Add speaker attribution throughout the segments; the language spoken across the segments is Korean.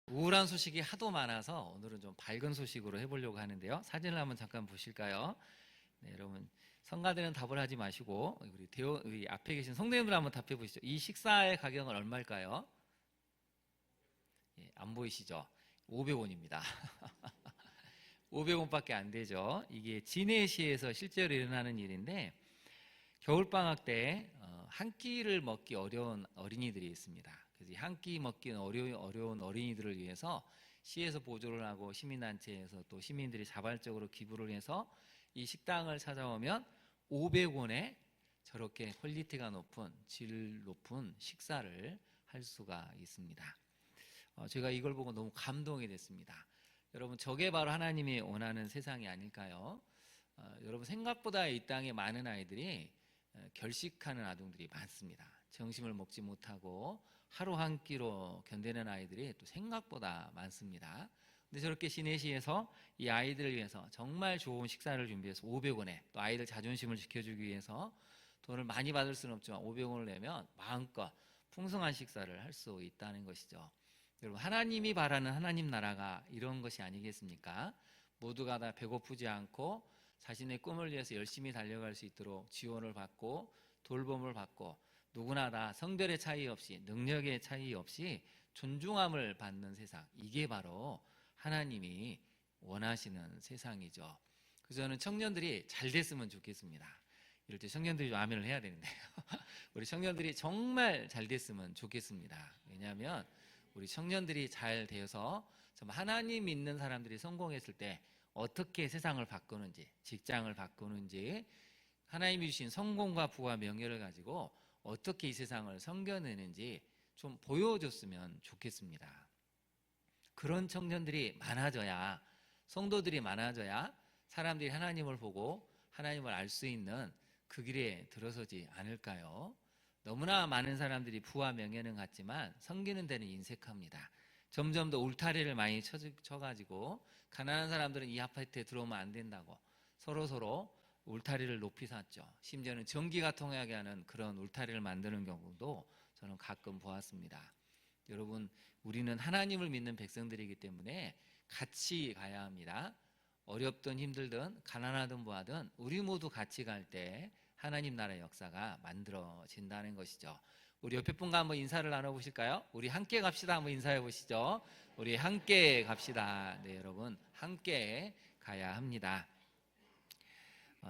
Speaker 1: 우울한 소식이 하도 많아서 오늘은 좀 밝은 소식으로 해보려고 하는데요. 사진을 한번 잠깐 보실까요? 네, 여러분 성가대는 답을 하지 마시고 우리 앞에 계신 성도님들 한번 답해 보시죠. 이 식사의 가격은 얼마일까요? 예, 안 보이시죠? 500원입니다. 500원밖에 안 되죠. 이게 진해시에서 실제로 일어나는 일인데 겨울방학 때 한 끼를 먹기 어려운 어린이들이 있습니다. 그래서 한 끼 먹기 어려운 어린이들을 위해서 시에서 보조를 하고 시민단체에서 또 시민들이 자발적으로 기부를 해서 이 식당을 찾아오면 500원에 저렇게 퀄리티가 높은 질 높은 식사를 할 수가 있습니다. 제가 이걸 보고 너무 감동이 됐습니다. 여러분, 저게 바로 하나님이 원하는 세상이 아닐까요? 여러분, 생각보다 이 땅에 많은 아이들이 결식하는 아동들이 많습니다. 점심을 먹지 못하고 하루 한 끼로 견디는 아이들이 또 생각보다 많습니다. 근데 저렇게 시내시에서 이 아이들을 위해서 정말 좋은 식사를 준비해서 500원에 또 아이들 자존심을 지켜주기 위해서 돈을 많이 받을 수는 없지만 500원을 내면 마음껏 풍성한 식사를 할 수 있다는 것이죠. 여러분, 하나님이 바라는 하나님 나라가 이런 것이 아니겠습니까? 모두가 다 배고프지 않고 자신의 꿈을 위해서 열심히 달려갈 수 있도록 지원을 받고 돌봄을 받고 누구나 다 성별의 차이 없이 능력의 차이 없이 존중함을 받는 세상, 이게 바로 하나님이 원하시는 세상이죠. 그래서 저는 청년들이 잘 됐으면 좋겠습니다. 이럴 때 청년들이 좀 아멘을 해야 되는데요. 우리 청년들이 정말 잘 됐으면 좋겠습니다. 왜냐하면 우리 청년들이 잘 되어서 하나님 믿는 사람들이 성공했을 때 어떻게 세상을 바꾸는지, 직장을 바꾸는지, 하나님이 주신 성공과 부와 명예를 가지고 어떻게 이 세상을 섬겨내는지 좀 보여줬으면 좋겠습니다. 그런 청년들이 많아져야, 성도들이 많아져야 사람들이 하나님을 보고 하나님을 알 수 있는 그 길에 들어서지 않을까요? 너무나 많은 사람들이 부와 명예는 갖지만 섬기는 데는 인색합니다. 점점 더 울타리를 많이 쳐가지고 가난한 사람들은 이 아파트에 들어오면 안 된다고 서로 울타리를 높이 샀죠. 심지어는 전기가 통하게 하는 그런 울타리를 만드는 경우도 저는 가끔 보았습니다. 여러분, 우리는 하나님을 믿는 백성들이기 때문에 같이 가야 합니다. 어렵든 힘들든 가난하든 부하든 우리 모두 같이 갈 때 하나님 나라의 역사가 만들어진다는 것이죠. 우리 옆에 분과 한번 인사를 나눠보실까요? 우리 함께 갑시다. 한번 인사해 보시죠. 우리 함께 갑시다. 네, 여러분, 함께 가야 합니다.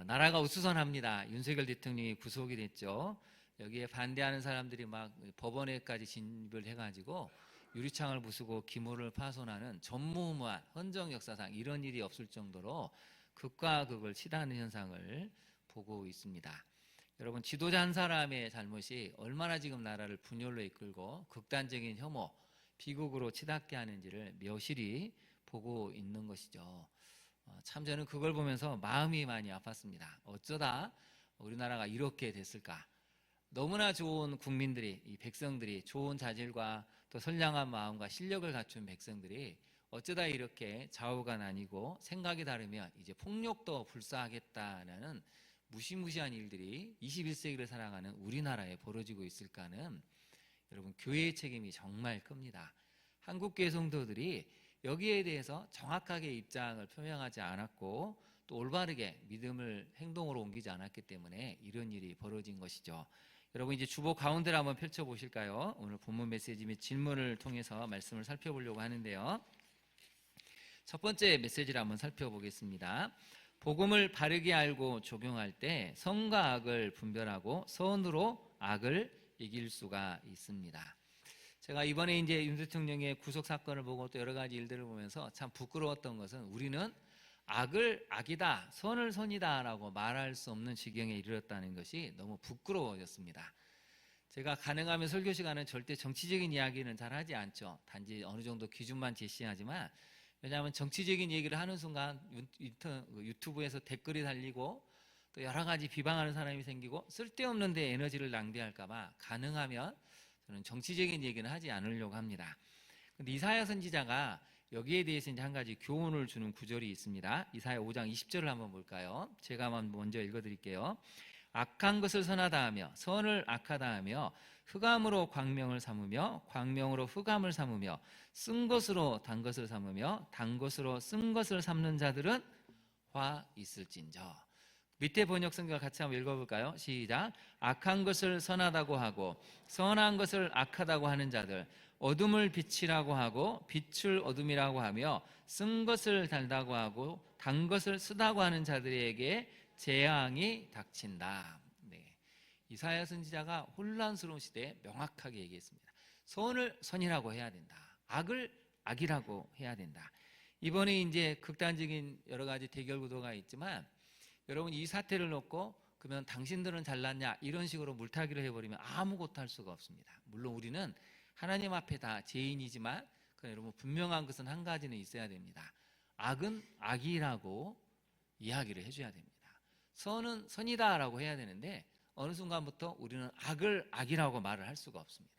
Speaker 1: 나라가 우수선합니다. 윤석열 대통령이 구속이 됐죠. 여기에 반대하는 사람들이 막 법원에까지 진입을 해가지고 유리창을 부수고 기물을 파손하는 전무후무한 헌정 역사상 이런 일이 없을 정도로 극과 극을 치닫는 현상을 보고 있습니다. 여러분, 지도자 한 사람의 잘못이 얼마나 지금 나라를 분열로 이끌고 극단적인 혐오, 비극으로 치닫게 하는지를 묘실히 보고 있는 것이죠. 참 저는 그걸 보면서 마음이 많이 아팠습니다. 어쩌다 우리나라가 이렇게 됐을까? 너무나 좋은 국민들이, 이 백성들이 좋은 자질과 또 선량한 마음과 실력을 갖춘 백성들이 어쩌다 이렇게 좌우가 나뉘고 생각이 다르면 이제 폭력도 불사하겠다는 무시무시한 일들이 21세기를 살아가는 우리나라에 벌어지고 있을까는 여러분, 교회의 책임이 정말 큽니다. 한국교회 성도들이 여기에 대해서 정확하게 입장을 표명하지 않았고 또 올바르게 믿음을 행동으로 옮기지 않았기 때문에 이런 일이 벌어진 것이죠. 여러분, 이제 주보 가운데를 한번 펼쳐보실까요? 오늘 본문 메시지 및 질문을 통해서 말씀을 살펴보려고 하는데요. 첫 번째 메시지를 한번 살펴보겠습니다. 복음을 바르게 알고 적용할 때 선과 악을 분별하고 선으로 악을 이길 수가 있습니다. 제가 이번에 이제 윤 대통령의 구속 사건을 보고 또 여러 가지 일들을 보면서 참 부끄러웠던 것은 우리는 악을 악이다, 선을 선이다라고 말할 수 없는 지경에 이르렀다는 것이 너무 부끄러워졌습니다. 제가 가능하면 설교 시간은 절대 정치적인 이야기는 잘 하지 않죠. 단지 어느 정도 기준만 제시하지만, 왜냐하면 정치적인 얘기를 하는 순간 유튜브에서 댓글이 달리고 또 여러 가지 비방하는 사람이 생기고 쓸데없는 데 에너지를 낭비할까 봐 가능하면 저는 정치적인 얘기는 하지 않으려고 합니다. 근데 이사야 선지자가 여기에 대해서 이제 한 가지 교훈을 주는 구절이 있습니다. 이사야 5장 20절을 한번 볼까요? 제가 먼저 읽어드릴게요. 악한 것을 선하다 하며 선을 악하다 하며 흑암으로 광명을 삼으며 광명으로 흑암을 삼으며 쓴 것으로 단 것을 삼으며 단 것으로 쓴 것을 삼는 자들은 화 있을진저. 밑에 번역 성경을 같이 한번 읽어볼까요? 시작. 악한 것을 선하다고 하고 선한 것을 악하다고 하는 자들, 어둠을 빛이라고 하고 빛을 어둠이라고 하며 쓴 것을 달다고 하고 단 것을 쓰다고 하는 자들에게 재앙이 닥친다. 네. 이사야 선지자가 혼란스러운 시대에 명확하게 얘기했습니다. 선을 선이라고 해야 된다. 악을 악이라고 해야 된다. 이번에 이제 극단적인 여러 가지 대결 구도가 있지만 여러분 이 사태를 놓고 그러면 당신들은 잘났냐 이런 식으로 물타기를 해버리면 아무것도 할 수가 없습니다. 물론 우리는 하나님 앞에 다 죄인이지만 여러분 분명한 것은 한 가지는 있어야 됩니다. 악은 악이라고 이야기를 해줘야 됩니다. 선은 선이다라고 해야 되는데 어느 순간부터 우리는 악을 악이라고 말을 할 수가 없습니다.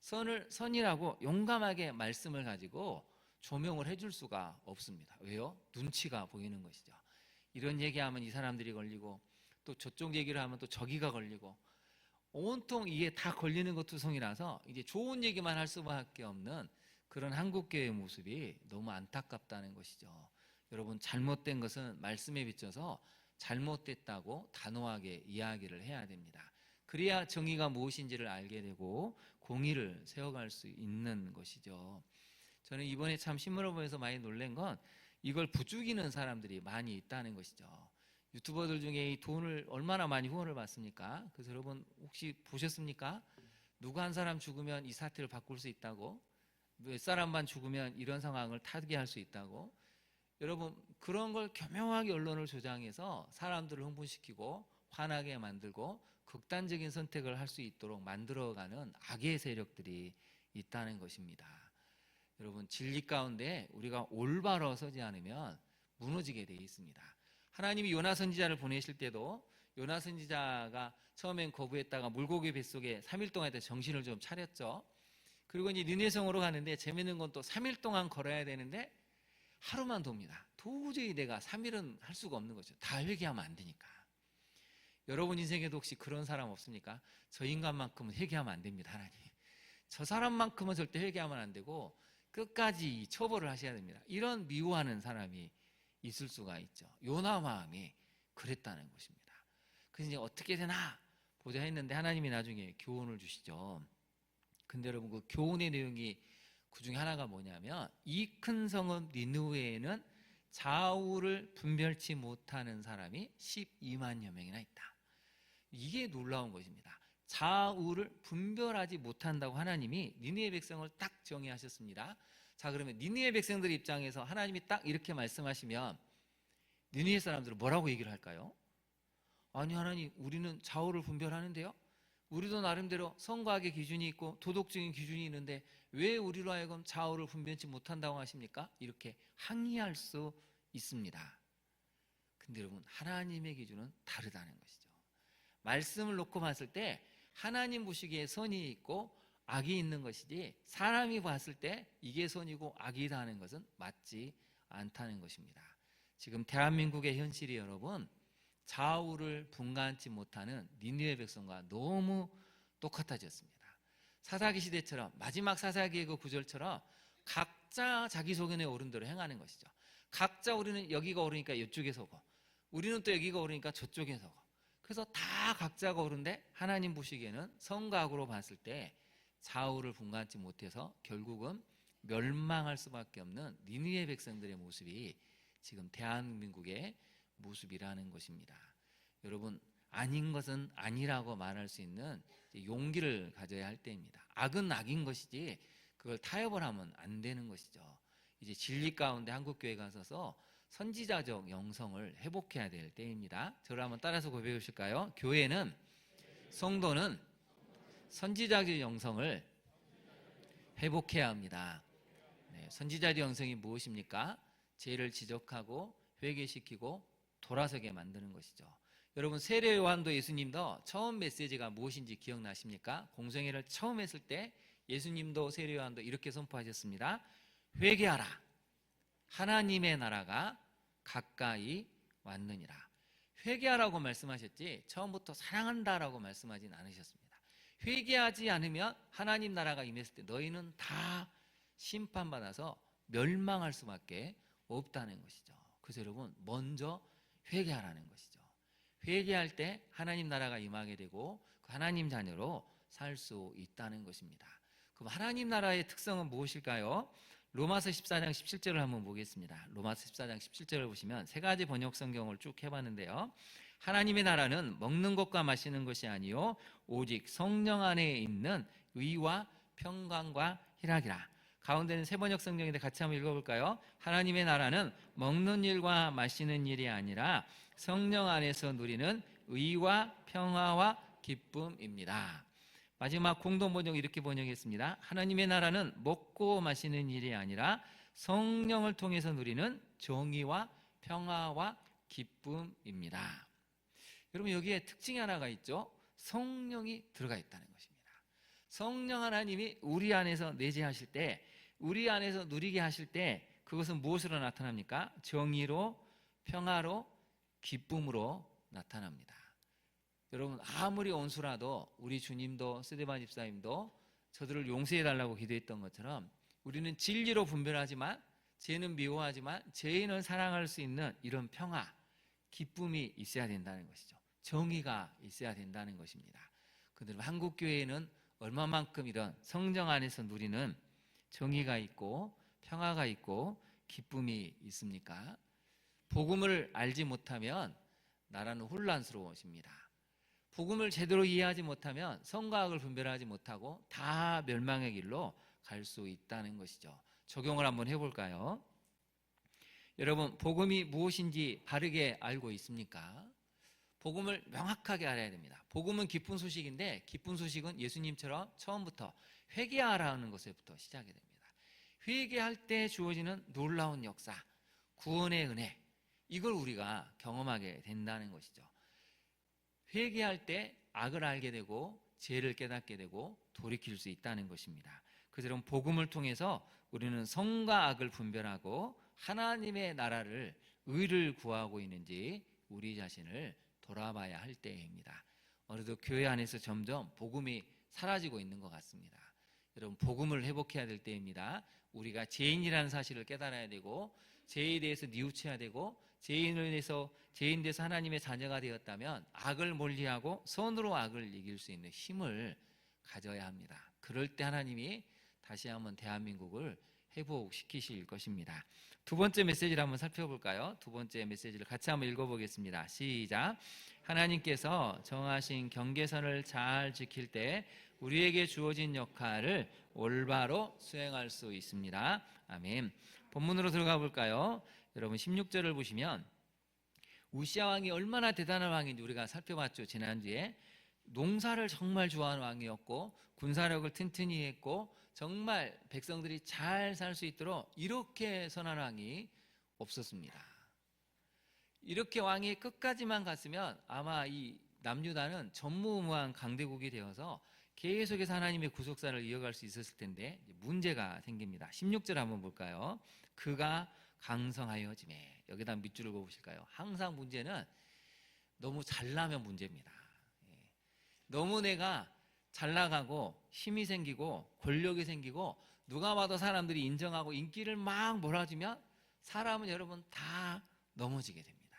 Speaker 1: 선을 선이라고 용감하게 말씀을 가지고 조명을 해줄 수가 없습니다. 왜요? 눈치가 보이는 것이죠. 이런 얘기하면 이 사람들이 걸리고 또 저쪽 얘기를 하면 또 저기가 걸리고 온통 이게 다 걸리는 것 투성이라서 이제 좋은 얘기만 할 수밖에 없는 그런 한국교회의 모습이 너무 안타깝다는 것이죠. 여러분 잘못된 것은 말씀에 비춰서 잘못됐다고 단호하게 이야기를 해야 됩니다. 그래야 정의가 무엇인지를 알게 되고 공의를 세워갈 수 있는 것이죠. 저는 이번에 참 신문을 보면서 많이 놀란 건 이걸 부추기는 사람들이 많이 있다는 것이죠. 유튜버들 중에 이 돈을 얼마나 많이 후원을 받습니까? 그래서 여러분 혹시 보셨습니까? 누구 한 사람 죽으면 이 사태를 바꿀 수 있다고, 몇 사람만 죽으면 이런 상황을 타개할 수 있다고. 여러분 그런 걸 교묘하게 언론을 조장해서 사람들을 흥분시키고 화나게 만들고 극단적인 선택을 할 수 있도록 만들어가는 악의 세력들이 있다는 것입니다. 여러분 진리 가운데 우리가 올바로 서지 않으면 무너지게 되어 있습니다. 하나님이 요나 선지자를 보내실 때도 요나 선지자가 처음엔 거부했다가 물고기 뱃속에 3일 동안 정신을 좀 차렸죠. 그리고 이제 니네성으로 가는데 재밌는 건 또 3일 동안 걸어야 되는데 하루만 돕니다. 도저히 내가 3일은 할 수가 없는 거죠. 다 회개하면 안 되니까. 여러분 인생에도 혹시 그런 사람 없습니까? 저 인간만큼은 회개하면 안 됩니다. 하나님. 저 사람만큼은 절대 회개하면 안 되고 끝까지 처벌을 하셔야 됩니다. 이런 미워하는 사람이 있을 수가 있죠. 요나 마음이 그랬다는 것입니다. 그래서 이제 어떻게 되나 보자 했는데 하나님이 나중에 교훈을 주시죠. 근데 여러분 그 교훈의 내용이 그 중에 하나가 뭐냐면 이 큰 성읍 니느웨에는 좌우를 분별치 못하는 사람이 12만여 명이나 있다. 이게 놀라운 것입니다. 좌우를 분별하지 못한다고 하나님이 니느웨 백성을 딱 정의하셨습니다. 자, 그러면 니느웨 백성들 입장에서 하나님이 딱 이렇게 말씀하시면 니느웨 사람들은 뭐라고 얘기를 할까요? 아니 하나님 우리는 좌우를 분별하는데요. 우리도 나름대로 성과학의 기준이 있고 도덕적인 기준이 있는데 왜 우리로 하여금 좌우를 분별치 못한다고 하십니까? 이렇게 항의할 수 있습니다. 근데 여러분 하나님의 기준은 다르다는 것이죠. 말씀을 놓고 봤을 때 하나님 보시기에 선이 있고 악이 있는 것이지 사람이 봤을 때 이게 선이고 악이다 하는 것은 맞지 않다는 것입니다. 지금 대한민국의 현실이 여러분 좌우를 분간치 못하는 니느웨 백성과 너무 똑같아졌습니다. 사사기 시대처럼 마지막 사사기의 그 구절처럼 각자 자기 소견에 오른 대로 행하는 것이죠. 각자 우리는 여기가 옳으니까 이쪽에 서고 우리는 또 여기가 옳으니까 저쪽에 서고 그래서 다 각자가 옳은데 하나님 보시기에는 선과 악으로 봤을 때 좌우를 분간치 못해서 결국은 멸망할 수밖에 없는 니느웨 백성들의 모습이 지금 대한민국의 모습이라는 것입니다. 여러분 아닌 것은 아니라고 말할 수 있는 용기를 가져야 할 때입니다. 악은 악인 것이지 그걸 타협을 하면 안 되는 것이죠. 이제 진리 가운데 한국교회가 서서 선지자적 영성을 회복해야 될 때입니다. 저를 한번 따라서 고백해 주실까요? 교회는 성도는 선지자적 영성을 회복해야 합니다. 네, 선지자적 영성이 무엇입니까? 죄를 지적하고 회개시키고 돌아서게 만드는 것이죠. 여러분 세례 요한도 예수님도 처음 메시지가 무엇인지 기억나십니까? 공생애를 처음 했을 때 예수님도 세례 요한도 이렇게 선포하셨습니다. 회개하라. 하나님의 나라가 가까이 왔느니라. 회개하라고 말씀하셨지 처음부터 사랑한다라고 말씀하진 않으셨습니다. 회개하지 않으면 하나님 나라가 임했을 때 너희는 다 심판받아서 멸망할 수밖에 없다는 것이죠. 그래서 여러분 먼저 회개하라는 것이죠. 회개할 때 하나님 나라가 임하게 되고 그 하나님 자녀로 살 수 있다는 것입니다. 그럼 하나님 나라의 특성은 무엇일까요? 로마서 14장 17절을 한번 보겠습니다. 로마서 14장 17절을 보시면 세 가지 번역 성경을 쭉 해봤는데요. 하나님의 나라는 먹는 것과 마시는 것이 아니요 오직 성령 안에 있는 의와 평강과 희락이라. 가운데는 세 번역 성경인데 같이 한번 읽어볼까요? 하나님의 나라는 먹는 일과 마시는 일이 아니라 성령 안에서 누리는 의와 평화와 기쁨입니다. 마지막 공동 번역 이렇게 번역했습니다. 하나님의 나라는 먹고 마시는 일이 아니라 성령을 통해서 누리는 정의와 평화와 기쁨입니다. 여러분 여기에 특징이 하나가 있죠. 성령이 들어가 있다는 것입니다. 성령 하나님이 우리 안에서 내재하실 때, 우리 안에서 누리게 하실 때 그것은 무엇으로 나타납니까? 정의로, 평화로, 기쁨으로 나타납니다. 여러분 아무리 온수라도 우리 주님도 스데반 집사님도 저들을 용서해 달라고 기도했던 것처럼 우리는 진리로 분별하지만 죄는 미워하지만 죄인을 사랑할 수 있는 이런 평화, 기쁨이 있어야 된다는 것이죠. 정의가 있어야 된다는 것입니다. 그런데 한국 교회에는 얼마만큼 이런 성령 안에서 누리는 정의가 있고 평화가 있고 기쁨이 있습니까? 복음을 알지 못하면 나라는 혼란스러워집니다. 복음을 제대로 이해하지 못하면 선과 악을 분별하지 못하고 다 멸망의 길로 갈 수 있다는 것이죠. 적용을 한번 해볼까요? 여러분 복음이 무엇인지 바르게 알고 있습니까? 복음을 명확하게 알아야 됩니다. 복음은 기쁜 소식인데 기쁜 소식은 예수님처럼 처음부터 회개하라는 것에부터 시작이 됩니다. 회개할 때 주어지는 놀라운 역사, 구원의 은혜, 이걸 우리가 경험하게 된다는 것이죠. 회개할 때 악을 알게 되고 죄를 깨닫게 되고 돌이킬 수 있다는 것입니다. 그래서 여러분 복음을 통해서 우리는 선과 악을 분별하고 하나님의 나라를 의를 구하고 있는지 우리 자신을 돌아봐야 할 때입니다. 어느덧 교회 안에서 점점 복음이 사라지고 있는 것 같습니다. 여러분 복음을 회복해야 될 때입니다. 우리가 죄인이라는 사실을 깨달아야 되고 죄에 대해서 뉘우쳐야 되고 죄인을 해서 죄인 돼서 하나님의 자녀가 되었다면 악을 멀리하고 선으로 악을 이길 수 있는 힘을 가져야 합니다. 그럴 때 하나님이 다시 한번 대한민국을 회복시키실 것입니다. 두 번째 메시지를 한번 살펴볼까요? 두 번째 메시지를 같이 한번 읽어보겠습니다. 시작. 하나님께서 정하신 경계선을 잘 지킬 때 우리에게 주어진 역할을 올바로 수행할 수 있습니다. 아멘. 본문으로 들어가 볼까요? 여러분 16절을 보시면 우시야 왕이 얼마나 대단한 왕인지 우리가 살펴봤죠. 지난주에 농사를 정말 좋아하는 왕이었고 군사력을 튼튼히 했고 정말 백성들이 잘 살 수 있도록 이렇게 선한 왕이 없었습니다. 이렇게 왕이 끝까지만 갔으면 아마 이 남유다는 전무후무한 강대국이 되어서 계속해서 하나님의 구속사를 이어갈 수 있었을 텐데 문제가 생깁니다. 16절 한번 볼까요? 그가 강성하여지매. 여기다 밑줄을 그어보실까요? 항상 문제는 너무 잘나면 문제입니다. 너무 내가 잘 나가고 힘이 생기고 권력이 생기고 누가 봐도 사람들이 인정하고 인기를 막 몰아주면 사람은 여러분 다 넘어지게 됩니다.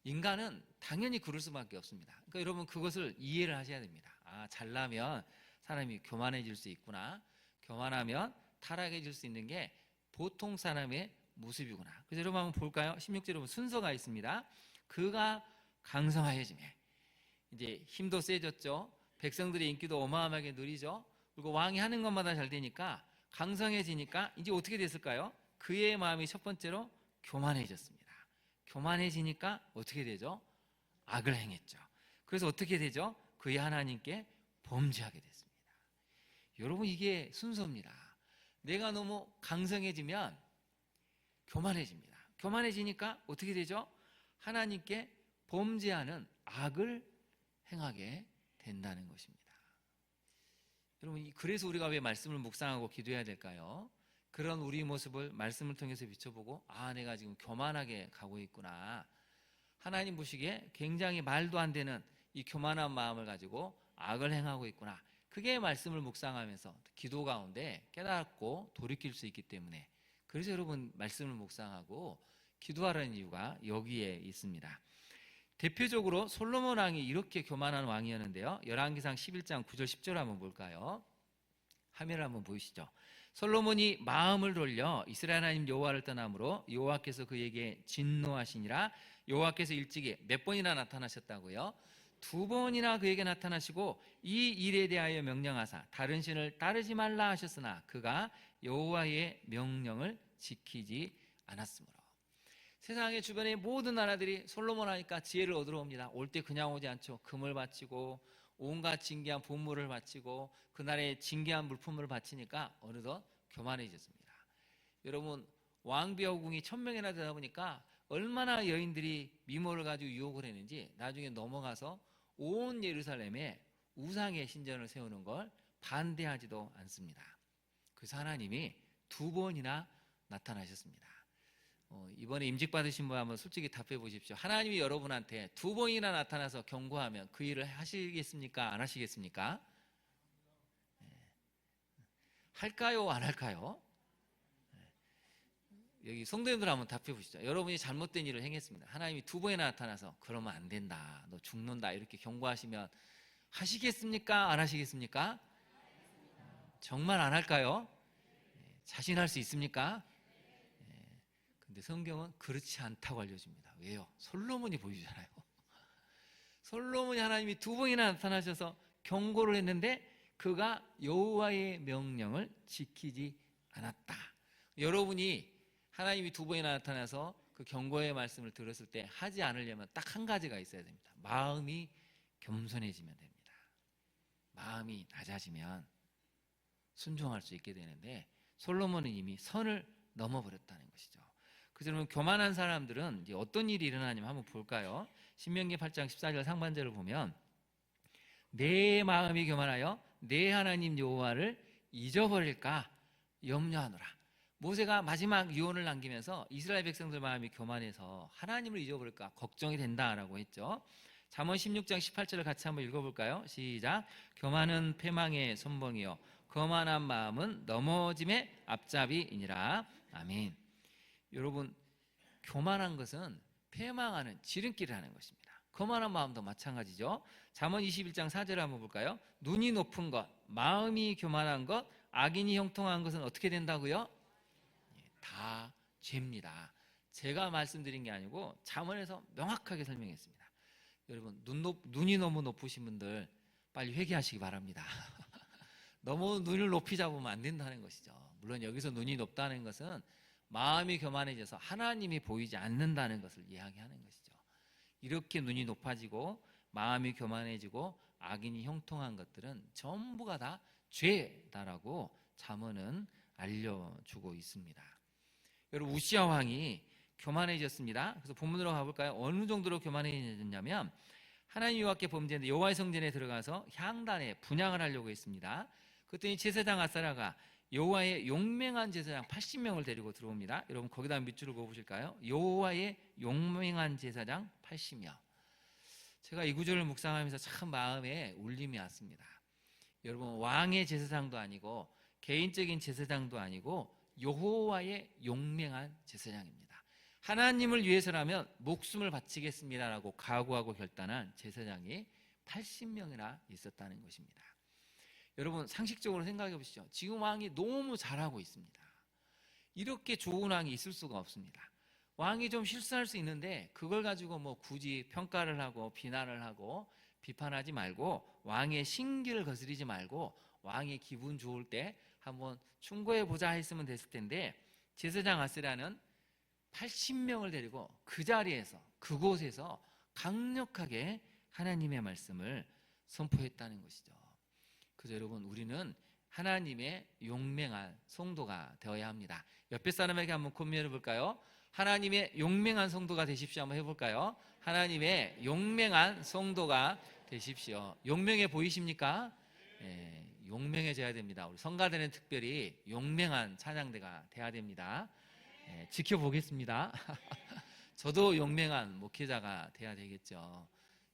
Speaker 1: 인간은 당연히 그럴 수밖에 없습니다. 그러니까 여러분 그것을 이해를 하셔야 됩니다. 아, 잘나면 사람이 교만해질 수 있구나. 교만하면 타락해질 수 있는 게 보통 사람의 모습이구나. 그래서 여러분 한번 볼까요? 16절에 보면 순서가 있습니다. 그가 강성하여지매. 이제 힘도 세졌죠. 백성들의 인기도 어마어마하게 누리죠. 그리고 왕이 하는 것마다 잘 되니까 강성해지니까 이제 어떻게 됐을까요? 그의 마음이 첫 번째로 교만해졌습니다. 교만해지니까 어떻게 되죠? 악을 행했죠. 그래서 어떻게 되죠? 그의 하나님께 범죄하게 됐습니다. 여러분 이게 순서입니다. 내가 너무 강성해지면 교만해집니다. 교만해지니까 어떻게 되죠? 하나님께 범죄하는 악을 행하게 된다는 것입니다. 여러분 그래서 우리가 왜 말씀을 묵상하고 기도해야 될까요? 그런 우리 모습을 말씀을 통해서 비춰보고 아 내가 지금 교만하게 가고 있구나. 하나님 보시기에 굉장히 말도 안 되는 이 교만한 마음을 가지고 악을 행하고 있구나. 그게 말씀을 묵상하면서 기도 가운데 깨닫고 돌이킬 수 있기 때문에, 그래서 여러분 말씀을 묵상하고 기도하라는 이유가 여기에 있습니다. 대표적으로 솔로몬 왕이 이렇게 교만한 왕이었는데요. 열왕기상 11장 9절 10절 한번 볼까요? 화면을 한번 보이시죠? 솔로몬이 마음을 돌려 이스라엘 하나님 여호와를 떠남으로 여호와께서 그에게 진노하시니라. 여호와께서 일찍이 몇 번이나 나타나셨다고요? 2번이나 그에게 나타나시고 이 일에 대하여 명령하사 다른 신을 따르지 말라 하셨으나 그가 여호와의 명령을 지키지 않았으므로. 세상의 주변의 모든 나라들이 솔로몬 하니까 지혜를 얻으러 옵니다. 올 때 그냥 오지 않죠. 금을 바치고 온갖 진귀한 보물을 바치고 그날의 진귀한 물품을 바치니까 어느덧 교만해졌습니다. 여러분, 왕비허궁이 1000명이나 되다 보니까 얼마나 여인들이 미모를 가지고 유혹을 했는지 나중에 넘어가서 온 예루살렘에 우상의 신전을 세우는 걸 반대하지도 않습니다. 그래서 하나님이 2번이나 나타나셨습니다. 이번에 임직 받으신 분 한번 솔직히 답해 보십시오. 하나님이 여러분한테 2번이나 나타나서 경고하면 그 일을 하시겠습니까? 안 하시겠습니까? 할까요? 안 할까요? 여기 성도님들 한번 답해 보시죠. 여러분이 잘못된 일을 행했습니다. 하나님이 2번이나 나타나서 그러면 안 된다, 너 죽는다 이렇게 경고하시면 하시겠습니까? 안 하시겠습니까? 정말 안 할까요? 자신할 수 있습니까? 근데 성경은 그렇지 않다고 알려줍니다. 왜요? 솔로몬이 보여주잖아요. 솔로몬이 하나님이 2번이나 나타나셔서 경고를 했는데 그가 여호와의 명령을 지키지 않았다. 여러분이 하나님이 2번이나 나타나서 그 경고의 말씀을 들었을 때 하지 않으려면 딱 한 가지가 있어야 됩니다. 마음이 겸손해지면 됩니다. 마음이 낮아지면 순종할 수 있게 되는데 솔로몬은 이미 선을 넘어버렸다는 것이죠. 그래서 여러분, 교만한 사람들은 이제 어떤 일이 일어나냐면 한번 볼까요? 신명기 8장 14절 상반절을 보면 내 마음이 교만하여 내 하나님 여호와를 잊어버릴까 염려하노라. 모세가 마지막 유언을 남기면서 이스라엘 백성들 마음이 교만해서 하나님을 잊어버릴까 걱정이 된다라고 했죠. 잠언 16장 18절을 같이 한번 읽어볼까요? 시작. 교만은 패망의 선봉이요 거만한 마음은 넘어짐의 앞잡이이니라. 아멘. 여러분, 교만한 것은 패망하는 지름길이라는 것입니다. 거만한 마음도 마찬가지죠. 잠언 21장 4절을 한번 볼까요? 눈이 높은 것, 마음이 교만한 것, 악인이 형통한 것은 어떻게 된다고요? 다 죄입니다. 제가 말씀드린 게 아니고 잠언에서 명확하게 설명했습니다. 여러분, 눈이 너무 높으신 분들 빨리 회개하시기 바랍니다. 너무 눈을 높이 잡으면 안 된다는 것이죠. 물론 여기서 눈이 높다는 것은 마음이 교만해져서 하나님이 보이지 않는다는 것을 이야기하는 것이죠. 이렇게 눈이 높아지고 마음이 교만해지고 악인이 형통한 것들은 전부가 다 죄다라고 잠언은 알려주고 있습니다. 여러분, 우시야 왕이 교만해졌습니다. 그래서 본문으로 가볼까요? 어느 정도로 교만해졌냐면 하나님 여호와께 범죄했는데 여호와의 성전에 들어가서 향단에 분향을 하려고 했습니다. 그랬더니 제사장 아사랴가 여호와의 용맹한 제사장 80명을 데리고 들어옵니다. 여러분, 거기다 밑줄을 그어보실까요? 여호와의 용맹한 제사장 80명. 제가 이 구절을 묵상하면서 참 마음에 울림이 왔습니다. 여러분, 왕의 제사장도 아니고 개인적인 제사장도 아니고 여호와의 용맹한 제사장입니다. 하나님을 위해서라면 목숨을 바치겠습니다라고 각오하고 결단한 제사장이 80명이나 있었다는 것입니다. 여러분, 상식적으로 생각해 보시죠. 지금 왕이 너무 잘하고 있습니다. 이렇게 좋은 왕이 있을 수가 없습니다. 왕이 좀 실수할 수 있는데 그걸 가지고 뭐 굳이 평가를 하고 비난을 하고 비판하지 말고 왕의 신기를 거스리지 말고 왕이 기분 좋을 때 한번 충고해 보자 했으면 됐을 텐데 제사장 아스랴는 80명을 데리고 그 자리에서 그곳에서 강력하게 하나님의 말씀을 선포했다는 것이죠. 그래서 여러분, 우리는 하나님의 용맹한 성도가 되어야 합니다. 옆에 사람에게 한번 권면해 볼까요? 하나님의 용맹한 성도가 되십시오. 한번 해볼까요? 하나님의 용맹한 성도가 되십시오. 용맹해 보이십니까? 예, 용맹해져야 됩니다. 우리 성가대는 특별히 용맹한 찬양대가 돼야 됩니다. 예, 지켜보겠습니다. 저도 용맹한 목회자가 돼야 되겠죠.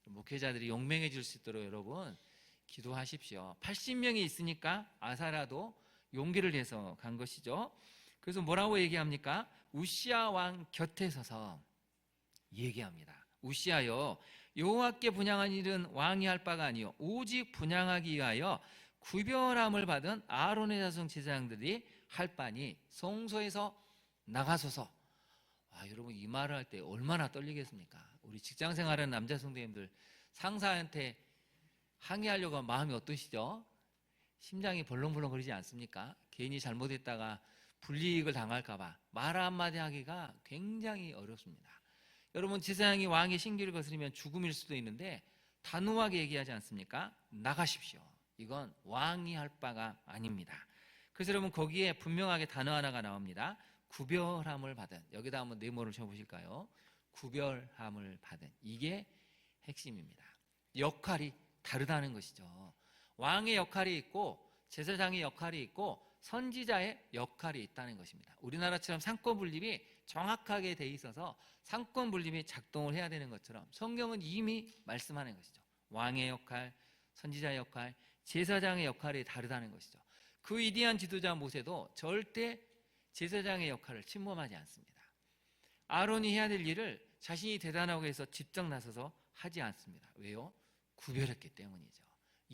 Speaker 1: 목회자들이 용맹해질 수 있도록 여러분 기도하십시오. 80명이 있으니까 아사라도 용기를 내서 간 것이죠. 그래서 뭐라고 얘기합니까? 우시야 왕 곁에 서서 얘기합니다. 우시야여, 여호와께 분향한 일은 왕이 할 바가 아니요 오직 분향하기 위하여 구별함을 받은 아론의 자손 제사장들이 할 바니 성소에서 나가소서. 여러분 이 말을 할 때 얼마나 떨리겠습니까? 우리 직장 생활하는 남자 성도님들 상사한테 항의하려고 하면 마음이 어떠시죠? 심장이 벌렁벌렁 거리지 않습니까? 괜히 잘못했다가 불이익을 당할까 봐 말 한마디 하기가 굉장히 어렵습니다. 여러분 제사장이 왕의 신기를 거스르면 죽음일 수도 있는데 단호하게 얘기하지 않습니까? 나가십시오. 이건 왕이 할 바가 아닙니다. 그래서 여러분 거기에 분명하게 단어 하나가 나옵니다. 구별함을 받은. 여기다 한번 네모를 쳐보실까요? 구별함을 받은. 이게 핵심입니다. 역할이 다르다는 것이죠. 왕의 역할이 있고 제사장의 역할이 있고 선지자의 역할이 있다는 것입니다. 우리나라처럼 상권 분립이 정확하게 돼 있어서 상권 분립이 작동을 해야 되는 것처럼 성경은 이미 말씀하는 것이죠. 왕의 역할, 선지자의 역할, 제사장의 역할이 다르다는 것이죠. 그 위대한 지도자 모세도 절대 제사장의 역할을 침범하지 않습니다. 아론이 해야 될 일을 자신이 대단하고 해서 직접 나서서 하지 않습니다. 왜요? 구별했기 때문이죠.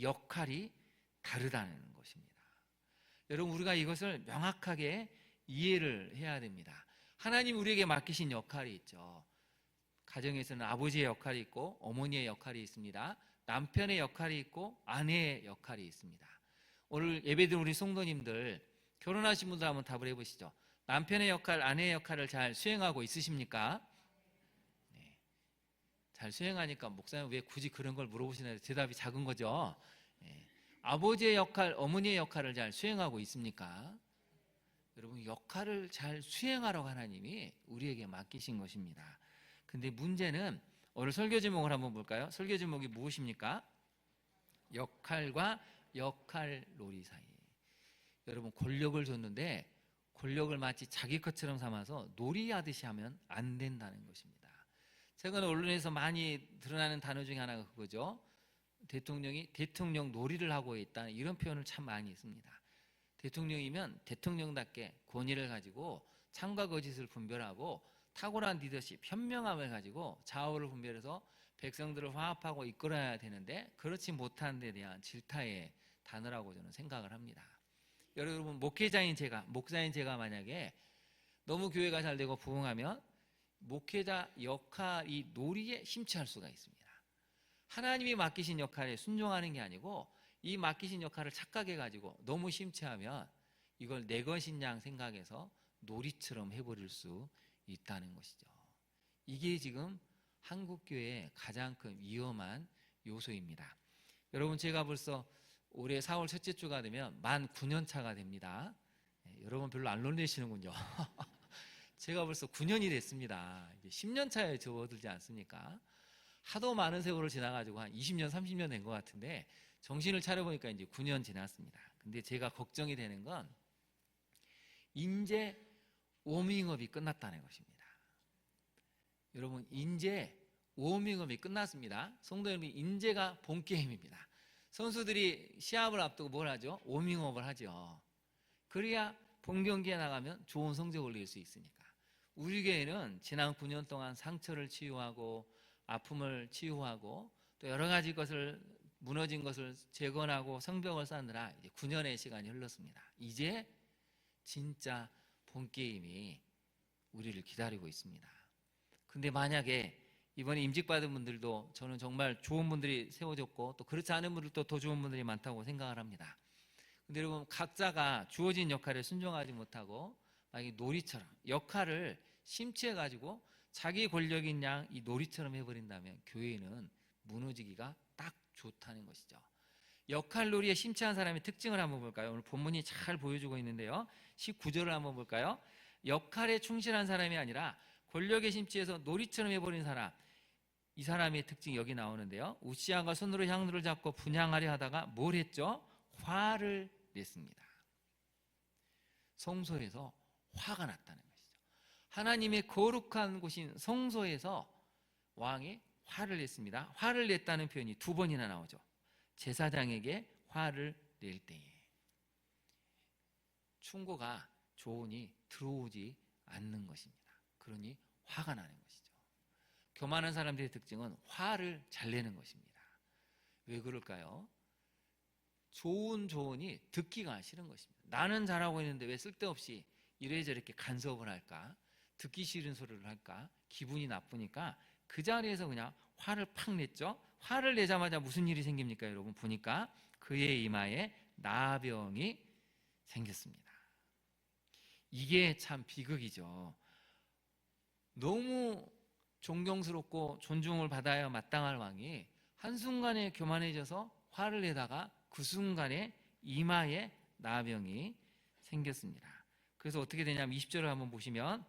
Speaker 1: 역할이 다르다는 것입니다. 여러분 우리가 이것을 명확하게 이해를 해야 됩니다. 하나님 우리에게 맡기신 역할이 있죠. 가정에서는 아버지의 역할이 있고 어머니의 역할이 있습니다. 남편의 역할이 있고 아내의 역할이 있습니다. 오늘 예배드린 우리 성도님들 결혼하신 분들 한번 답을 해보시죠. 남편의 역할, 아내의 역할을 잘 수행하고 있으십니까? 네. 잘 수행하니까 목사님 왜 굳이 그런 걸 물어보시나요? 대답이 작은 거죠. 네. 아버지의 역할, 어머니의 역할을 잘 수행하고 있습니까? 여러분 역할을 잘 수행하라고 하나님이 우리에게 맡기신 것입니다. 근데 문제는 오늘 설교 제목을 한번 볼까요? 설교 제목이 무엇입니까? 역할과 역할놀이 사이. 여러분 권력을 줬는데 권력을 마치 자기 것처럼 삼아서 놀이하듯이 하면 안 된다는 것입니다. 최근 언론에서 많이 드러나는 단어 중에 하나가 그거죠. 대통령이 대통령 놀이를 하고 있다는 이런 표현을 참 많이 씁니다. 대통령이면 대통령답게 권위를 가지고 참과 거짓을 분별하고 탁월한 리더십, 현명함을 가지고 좌우를 분별해서 백성들을 화합하고 이끌어야 되는데 그렇지 못한 데 대한 질타의 단어라고 저는 생각을 합니다. 여러분 목사인 제가 만약에 너무 교회가 잘 되고 부흥하면 목회자 역할이 놀이에 심취할 수가 있습니다. 하나님이 맡기신 역할에 순종하는 게 아니고 이 맡기신 역할을 착각해가지고 너무 심취하면 이걸 내 것인 양 생각해서 놀이처럼 해버릴 수 있다는 것이죠. 이게 지금 한국교회의 가장 큰 위험한 요소입니다. 여러분 제가 벌써 올해 4월 첫째 주가 되면 만 9년 차가 됩니다. 여러분 별로 안 놀라시는군요. 제가 벌써 9년이 됐습니다. 이제 10년 차에 접어들지 않습니까? 하도 많은 세월을 지나가지고 한 20년, 30년 된 것 같은데 정신을 차려보니까 이제 9년 지났습니다. 근데 제가 걱정이 되는 건 이제 워밍업이 끝났다는 것입니다. 여러분 이제 워밍업이 끝났습니다. 성도 여러분 이제가 본게임입니다. 선수들이 시합을 앞두고 뭘 하죠? 워밍업을 하죠. 그래야 본 경기에 나가면 좋은 성적을 낼 수 있으니까. 우리 교회는 지난 9년 동안 상처를 치유하고 아픔을 치유하고 또 여러 가지 것을 무너진 것을 재건하고 성벽을 쌓느라 이제 9년의 시간이 흘렀습니다. 이제 진짜 본게임이 우리를 기다리고 있습니다. 근데 만약에 이번에 임직받은 분들도 저는 정말 좋은 분들이 세워졌고 또 그렇지 않은 분들도 더 좋은 분들이 많다고 생각을 합니다. 근데 여러분 각자가 주어진 역할에 순종하지 못하고 만약에 놀이처럼 역할을 심취해가지고 자기 권력인 양 이 놀이처럼 해버린다면 교회는 무너지기가 딱 좋다는 것이죠. 역할놀이에 심취한 사람의 특징을 한번 볼까요? 오늘 본문이 잘 보여주고 있는데요. 19절을 한번 볼까요? 역할에 충실한 사람이 아니라 권력에 심취해서 놀이처럼 해버린 사람, 이 사람의 특징이 여기 나오는데요. 우시아가 손으로 향로를 잡고 분향하려 하다가 뭘 했죠? 화를 냈습니다. 성소에서 화가 났다는 것이죠. 하나님의 거룩한 곳인 성소에서 왕이 화를 냈습니다. 화를 냈다는 표현이 두 번이나 나오죠. 제사장에게 화를 낼 때에 충고가 조언이 들어오지 않는 것입니다. 그러니 화가 나는 것이죠. 교만한 사람들의 특징은 화를 잘 내는 것입니다. 왜 그럴까요? 좋은 조언이 듣기가 싫은 것입니다. 나는 잘하고 있는데 왜 쓸데없이 이래저렇게 간섭을 할까? 듣기 싫은 소리를 할까? 기분이 나쁘니까 그 자리에서 그냥 화를 팍 냈죠. 화를 내자마자 무슨 일이 생깁니까? 여러분 보니까 그의 이마에 나병이 생겼습니다. 이게 참 비극이죠. 너무 존경스럽고 존중을 받아야 마땅할 왕이 한순간에 교만해져서 화를 내다가 그 순간에 이마에 나병이 생겼습니다. 그래서 어떻게 되냐면 20절을 한번 보시면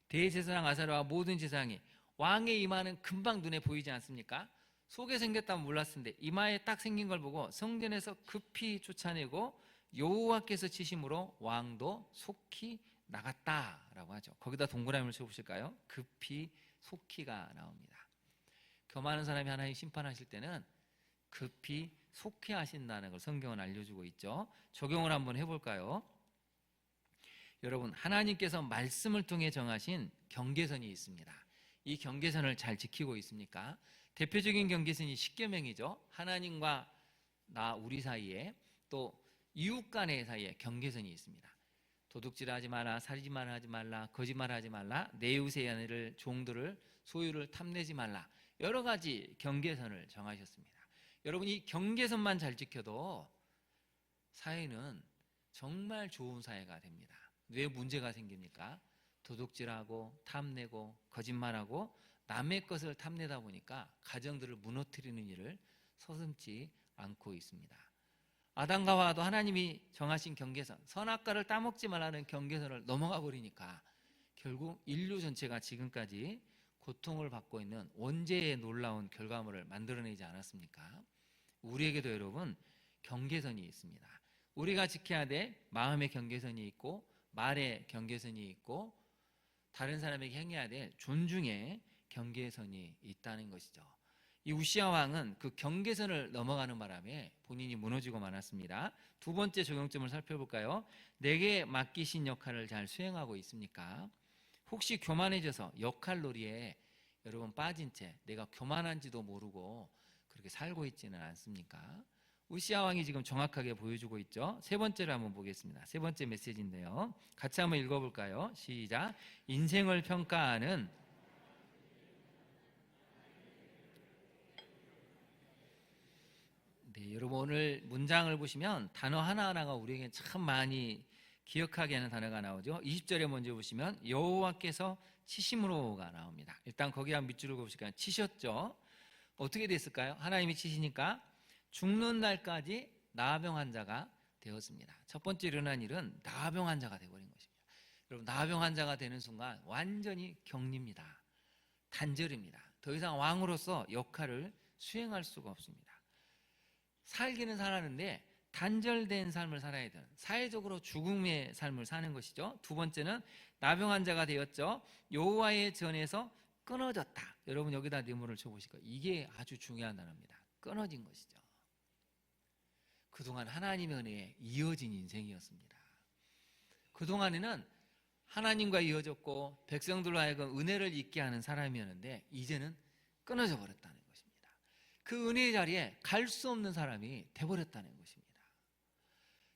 Speaker 1: 대제사장 아사랴와 모든 제사장이 왕의 이마는 금방 눈에 보이지 않습니까? 속에 생겼다면 몰랐을 텐데 이마에 딱 생긴 걸 보고 성전에서 급히 쫓아내고 여호와께서 치심으로 왕도 속히 나갔다라고 하죠. 거기다 동그라미를 쳐보실까요? 급히 속히가 나옵니다. 교만한 사람이 하나님 심판하실 때는 급히 속히 하신다는 걸 성경은 알려주고 있죠. 적용을 한번 해볼까요? 여러분, 하나님께서 말씀을 통해 정하신 경계선이 있습니다. 이 경계선을 잘 지키고 있습니까? 대표적인 경계선이 십계명이죠. 하나님과 우리 사이에 또 이웃 간의 사이에 경계선이 있습니다. 도둑질하지 마라, 살인하지 말라, 하지 말라, 거짓말하지 말라, 내 이웃의 아내를, 종들을, 소유를 탐내지 말라. 여러 가지 경계선을 정하셨습니다. 여러분, 이 경계선만 잘 지켜도 사회는 정말 좋은 사회가 됩니다. 왜 문제가 생깁니까? 도둑질하고 탐내고 거짓말하고 남의 것을 탐내다 보니까 가정들을 무너뜨리는 일을 서슴지 않고 있습니다. 아담과 하와도 하나님이 정하신 경계선, 선악과를 따먹지 말라는 경계선을 넘어가 버리니까 결국 인류 전체가 지금까지 고통을 받고 있는 원죄의 놀라운 결과물을 만들어내지 않았습니까? 우리에게도 여러분 경계선이 있습니다. 우리가 지켜야 될 마음의 경계선이 있고 말의 경계선이 있고 다른 사람에게 행해야 될 존중의 경계선이 있다는 것이죠. 이 우시야 왕은 그 경계선을 넘어가는 바람에 본인이 무너지고 말았습니다. 두 번째 적용점을 살펴볼까요? 내게 맡기신 역할을 잘 수행하고 있습니까? 혹시 교만해져서 역할놀이에 여러분 빠진 채 내가 교만한지도 모르고 그렇게 살고 있지는 않습니까? 우시야 왕이 지금 정확하게 보여주고 있죠. 세 번째를 한번 보겠습니다. 세 번째 메시지인데요. 같이 한번 읽어볼까요? 시작. 인생을 평가하는 네, 여러분 오늘 문장을 보시면 단어 하나하나가 우리에게 참 많이 기억하게 하는 단어가 나오죠. 20절에 먼저 보시면 여호와께서 치심으로가 나옵니다. 일단 거기 한 밑줄을 보시니까 치셨죠. 어떻게 됐을까요? 하나님이 치시니까 죽는 날까지 나병 환자가 되었습니다. 첫 번째 일어난 일은 나병 환자가 되어버린 것입니다. 여러분 나병 환자가 되는 순간 완전히 격리입니다. 단절입니다. 더 이상 왕으로서 역할을 수행할 수가 없습니다. 살기는 살았는데 단절된 삶을 살아야 되는 사회적으로 죽음의 삶을 사는 것이죠. 두 번째는 나병 환자가 되었죠. 여호와의 전에서 끊어졌다. 여러분 여기다 네모를 쳐보시고 이게 아주 중요한 단어입니다. 끊어진 것이죠. 그동안 하나님의 은혜에 이어진 인생이었습니다. 그동안에는 하나님과 이어졌고 백성들로 하여금 은혜를 잊게 하는 사람이었는데 이제는 끊어져 버렸다는 것입니다. 그 은혜의 자리에 갈 수 없는 사람이 돼버렸다는 것입니다.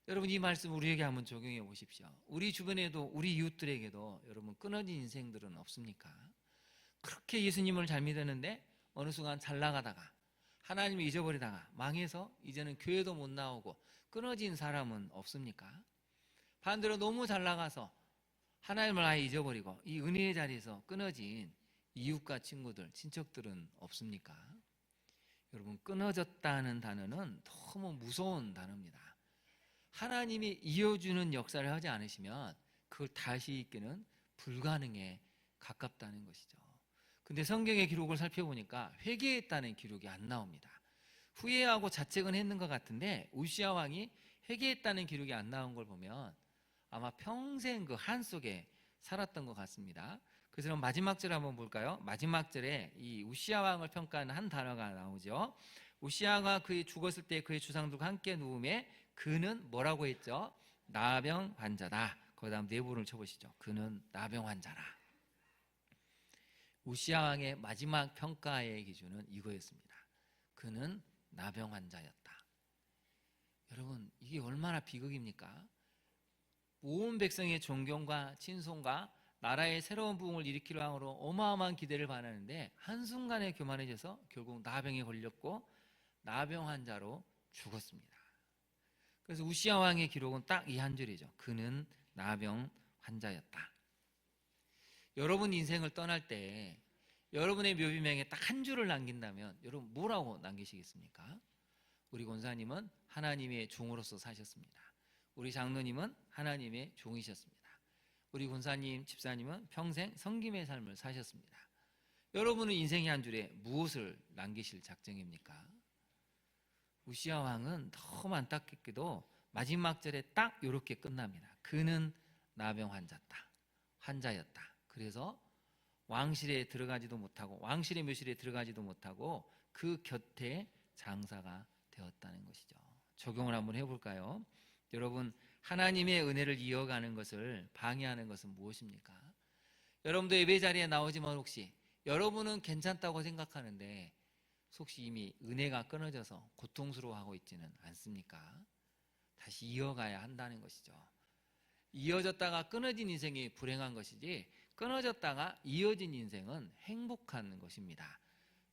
Speaker 1: 여러분 이 말씀 우리에게 한번 적용해 보십시오. 우리 주변에도 우리 이웃들에게도 여러분 끊어진 인생들은 없습니까? 그렇게 예수님을 잘 믿었는데 어느 순간 잘 나가다가 하나님을 잊어버리다가 망해서 이제는 교회도 못 나오고 끊어진 사람은 없습니까? 반대로 너무 잘 나가서 하나님을 아예 잊어버리고 이 은혜의 자리에서 끊어진 이웃과 친구들, 친척들은 없습니까? 여러분 끊어졌다는 단어는 너무 무서운 단어입니다. 하나님이 이어주는 역사를 하지 않으시면 그걸 다시 잊기는 불가능에 가깝다는 것이죠. 근데 성경의 기록을 살펴보니까 회개했다는 기록이 안 나옵니다. 후회하고 자책은 했는 것 같은데 우시야 왕이 회개했다는 기록이 안 나온 걸 보면 아마 평생 그 한 속에 살았던 것 같습니다. 그래서 그럼 마지막 절 한번 볼까요? 마지막 절에 이 우시야 왕을 평가하는 한 단어가 나오죠. 우시야가 그의 죽었을 때 그의 주상들과 함께 누움에 그는 뭐라고 했죠? 나병 환자다. 그 다음 내부를 쳐보시죠. 그는 나병 환자라. 우시야 왕의 마지막 평가의 기준은 이거였습니다. 그는 나병 환자였다. 여러분, 이게 얼마나 비극입니까? 온 백성의 존경과 친송과 나라의 새로운 부흥을 일으킬 왕으로 어마어마한 기대를 받았는데 한순간에 교만해져서 결국 나병에 걸렸고 나병 환자로 죽었습니다. 그래서 우시야 왕의 기록은 딱 이 한 줄이죠. 그는 나병 환자였다. 여러분 인생을 떠날 때 여러분의 묘비명에 딱 한 줄을 남긴다면 여러분 뭐라고 남기시겠습니까? 우리 권사님은 하나님의 종으로서 사셨습니다. 우리 장로님은 하나님의 종이셨습니다. 우리 권사님, 집사님은 평생 섬김의 삶을 사셨습니다. 여러분은 인생의 한 줄에 무엇을 남기실 작정입니까? 우시야 왕은 너무 안타깝게도 마지막 절에 딱 이렇게 끝납니다. 그는 나병 환자였다. 그래서 왕실에 들어가지도 못하고 왕실의 묘실에 들어가지도 못하고 그 곁에 장사가 되었다는 것이죠. 적용을 한번 해볼까요? 여러분, 하나님의 은혜를 이어가는 것을 방해하는 것은 무엇입니까? 여러분도 예배 자리에 나오지만 혹시 여러분은 괜찮다고 생각하는데 혹시 이미 은혜가 끊어져서 고통스러워하고 있지는 않습니까? 다시 이어가야 한다는 것이죠. 이어졌다가 끊어진 인생이 불행한 것이지 끊어졌다가 이어진 인생은 행복한 것입니다.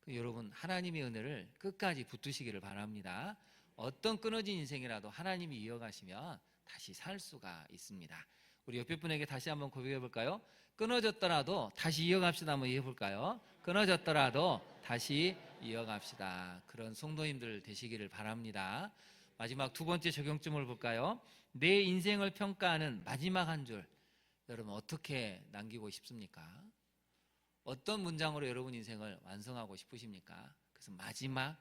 Speaker 1: 여러분, 하나님의 은혜를 끝까지 붙드시기를 바랍니다. 어떤 끊어진 인생이라도 하나님이 이어가시면 다시 살 수가 있습니다. 우리 옆에 분에게 다시 한번 고백해 볼까요? 끊어졌더라도 다시 이어갑시다. 한번 해볼까요? 끊어졌더라도 다시 이어갑시다. 그런 성도님들 되시기를 바랍니다. 마지막 두 번째 적용점을 볼까요? 내 인생을 평가하는 마지막 한 줄, 여러분 어떻게 남기고 싶습니까? 어떤 문장으로 여러분 인생을 완성하고 싶으십니까? 그래서 마지막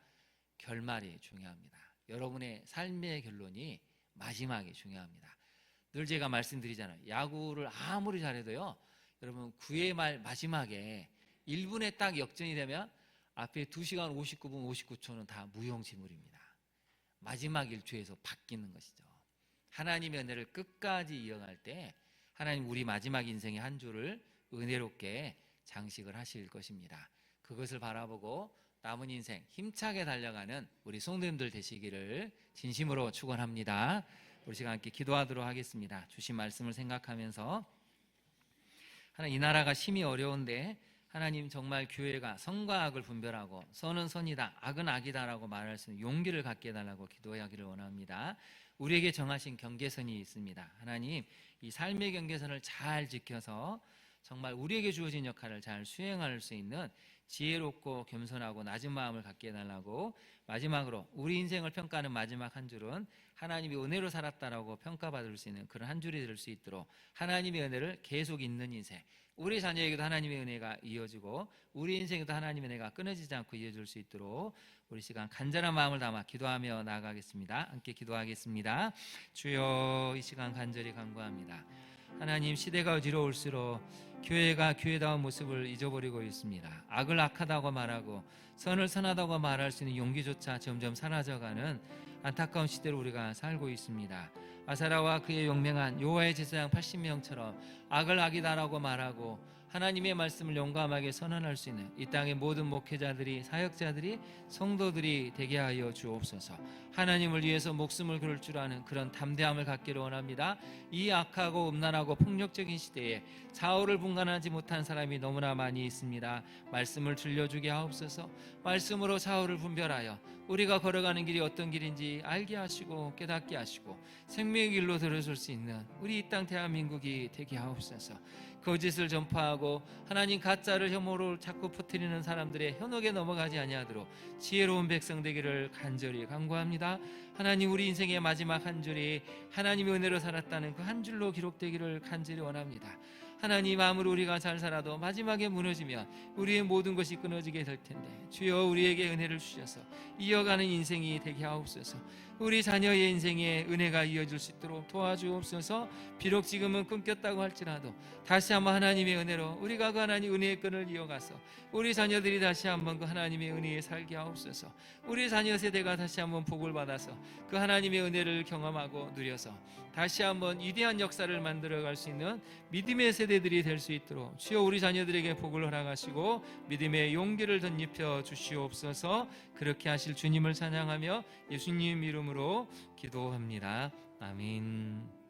Speaker 1: 결말이 중요합니다. 여러분의 삶의 결론이 마지막이 중요합니다. 늘 제가 말씀드리잖아요. 야구를 아무리 잘해도요, 여러분 9회 말 마지막에 1분에 딱 역전이 되면 앞에 2시간 59분 59초는 다 무용지물입니다. 마지막 1초에서 바뀌는 것이죠. 하나님의 은혜를 끝까지 이어갈 때 하나님 우리 마지막 인생의 한 줄을 은혜롭게 장식을 하실 것입니다. 그것을 바라보고 남은 인생 힘차게 달려가는 우리 성도님들 되시기를 진심으로 축원합니다. 우리 시간 함께 기도하도록 하겠습니다. 주신 말씀을 생각하면서 하나님, 이 나라가 심히 어려운데 하나님 정말 교회가 선과 악을 분별하고 선은 선이다, 악은 악이다라고 말할 수 있는 용기를 갖게 해달라고 기도하기를 원합니다. 우리에게 정하신 경계선이 있습니다. 하나님, 이 삶의 경계선을 잘 지켜서 정말 우리에게 주어진 역할을 잘 수행할 수 있는 지혜롭고 겸손하고 낮은 마음을 갖게 해달라고, 마지막으로 우리 인생을 평가하는 마지막 한 줄은 하나님이 은혜로 살았다라고 평가받을 수 있는 그런 한 줄이 될 수 있도록 하나님의 은혜를 계속 있는 인생, 우리 자녀에게도 하나님의 은혜가 이어지고 우리 인생에도 하나님의 은혜가 끊어지지 않고 이어질 수 있도록 우리 시간 간절한 마음을 담아 기도하며 나아가겠습니다. 함께 기도하겠습니다. 주여, 이 시간 간절히 간구합니다. 하나님, 시대가 어지러울수록 교회가 교회다운 모습을 잊어버리고 있습니다. 악을 악하다고 말하고 선을 선하다고 말할 수 있는 용기조차 점점 사라져가는 안타까운 시대로 우리가 살고 있습니다. 아사라와 그의 용맹한 여호와의 제사장 80명처럼 악을 악이다라고 말하고 하나님의 말씀을 용감하게 선언할 수 있는 이 땅의 모든 목회자들이, 사역자들이, 성도들이 되게 하여 주옵소서. 하나님을 위해서 목숨을 걸을 줄 아는 그런 담대함을 갖기를 원합니다. 이 악하고 음란하고 폭력적인 시대에 좌우를 분간하지 못한 사람이 너무나 많이 있습니다. 말씀을 들려주게 하옵소서. 말씀으로 좌우를 분별하여 우리가 걸어가는 길이 어떤 길인지 알게 하시고 깨닫게 하시고 생명의 길로 들어설 수 있는 우리 이 땅 대한민국이 되게 하옵소서. 거짓을 전파하고 하나님 가짜를 혐오로 자꾸 퍼뜨리는 사람들의 현혹에 넘어가지 아니하도록 지혜로운 백성 되기를 간절히 간구합니다. 하나님, 우리 인생의 마지막 한 줄이 하나님의 은혜로 살았다는 그 한 줄로 기록되기를 간절히 원합니다. 하나님, 아무리 우리가 잘 살아도 마지막에 무너지면 우리의 모든 것이 끊어지게 될 텐데 주여, 우리에게 은혜를 주셔서 이어가는 인생이 되게 하옵소서. 우리 자녀의 인생에 은혜가 이어질 수 있도록 도와주옵소서. 비록 지금은 끊겼다고 할지라도 다시 한번 하나님의 은혜로 우리가 그 하나님 은혜의 끈을 이어가서 우리 자녀들이 다시 한번 그 하나님의 은혜에 살게 하옵소서. 우리 자녀 세대가 다시 한번 복을 받아서 그 하나님의 은혜를 경험하고 누려서 다시 한번 위대한 역사를 만들어갈 수 있는 믿음의 세대들이 될 수 있도록 주여 우리 자녀들에게 복을 허락하시고 믿음의 용기를 덧입혀 주시옵소서. 그렇게 하실 주님을 찬양하며 예수님 이름으로 기도합니다. 아멘.